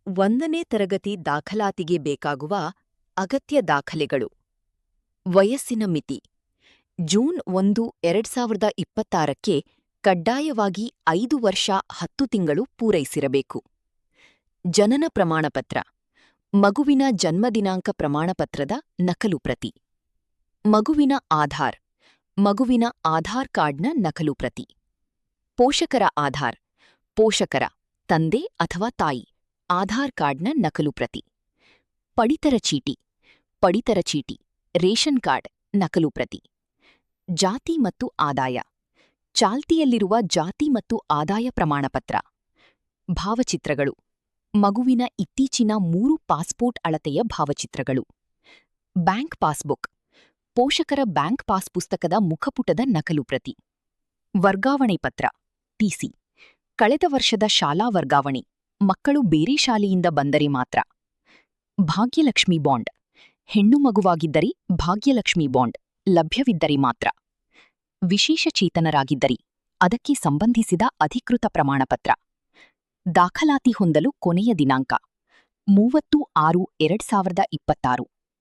ಒಂದನೇ ತರಗತಿ ದಾಖಲಾತಿಗೆ ಬೇಕಾಗುವ ಅಗತ್ಯ ದಾಖಲೆಗಳು. ವಯಸ್ಸಿನ ಮಿತಿ ಜೂನ್ 1, 2026ಕ್ಕೆ ಕಡ್ಡಾಯವಾಗಿ 5 ವರ್ಷ 10 ತಿಂಗಳು ಪೂರೈಸಿರಬೇಕು. ಜನನ ಪ್ರಮಾಣಪತ್ರ, ಮಗುವಿನ ಜನ್ಮದಿನಾಂಕ ಪ್ರಮಾಣಪತ್ರದ ನಕಲು ಪ್ರತಿ. ಮಗುವಿನ ಆಧಾರ್, ಮಗುವಿನ ಆಧಾರ್ ಕಾರ್ಡ್ನ ನಕಲು ಪ್ರತಿ. ಪೋಷಕರ ಆಧಾರ್, ಪೋಷಕರ ತಂದೆ ಅಥವಾ ತಾಯಿ ಆಧಾರ್ ಕಾರ್ಡ್ನ ನಕಲು ಪ್ರತಿ. ಪಡಿತರ ಚೀಟಿ, ಪಡಿತರ ಚೀಟಿ, ರೇಷನ್ ಕಾರ್ಡ್ ನಕಲು ಪ್ರತಿ. ಜಾತಿ ಮತ್ತು ಆದಾಯ, ಚಾಲ್ತಿಯಲ್ಲಿರುವ ಜಾತಿ ಮತ್ತು ಆದಾಯ ಪ್ರಮಾಣಪತ್ರ. ಭಾವಚಿತ್ರಗಳು, ಮಗುವಿನ ಇತ್ತೀಚಿನ 3 ಪಾಸ್ಪೋರ್ಟ್ ಅಳತೆಯ ಭಾವಚಿತ್ರಗಳು. ಬ್ಯಾಂಕ್ ಪಾಸ್ಬುಕ್, ಪೋಷಕರ ಬ್ಯಾಂಕ್ ಪಾಸ್ ಪುಸ್ತಕದ ಮುಖಪುಟದ ನಕಲು ಪ್ರತಿ. ವರ್ಗಾವಣೆ ಪತ್ರ, ಟಿಸಿ, ಕಳೆದ ವರ್ಷದ ಶಾಲಾ ವರ್ಗಾವಣೆ, ಮಕ್ಕಳು ಬೇರೆ ಶಾಲೆಯಿಂದ ಬಂದರೆ ಮಾತ್ರ. ಭಾಗ್ಯಲಕ್ಷ್ಮಿ ಬಾಂಡ್, ಹೆಣ್ಣು ಮಗುವಾಗಿದ್ದರೆ ಭಾಗ್ಯಲಕ್ಷ್ಮಿ ಬಾಂಡ್ ಲಭ್ಯವಿದ್ದರೆ ಮಾತ್ರ. ವಿಶೇಷಚೇತನರಾಗಿದ್ದರೆ ಅದಕ್ಕೆ ಸಂಬಂಧಿಸಿದ ಅಧಿಕೃತ ಪ್ರಮಾಣಪತ್ರ. ದಾಖಲಾತಿ ಹೊಂದಲು ಕೊನೆಯ ದಿನಾಂಕ 30/6/2026.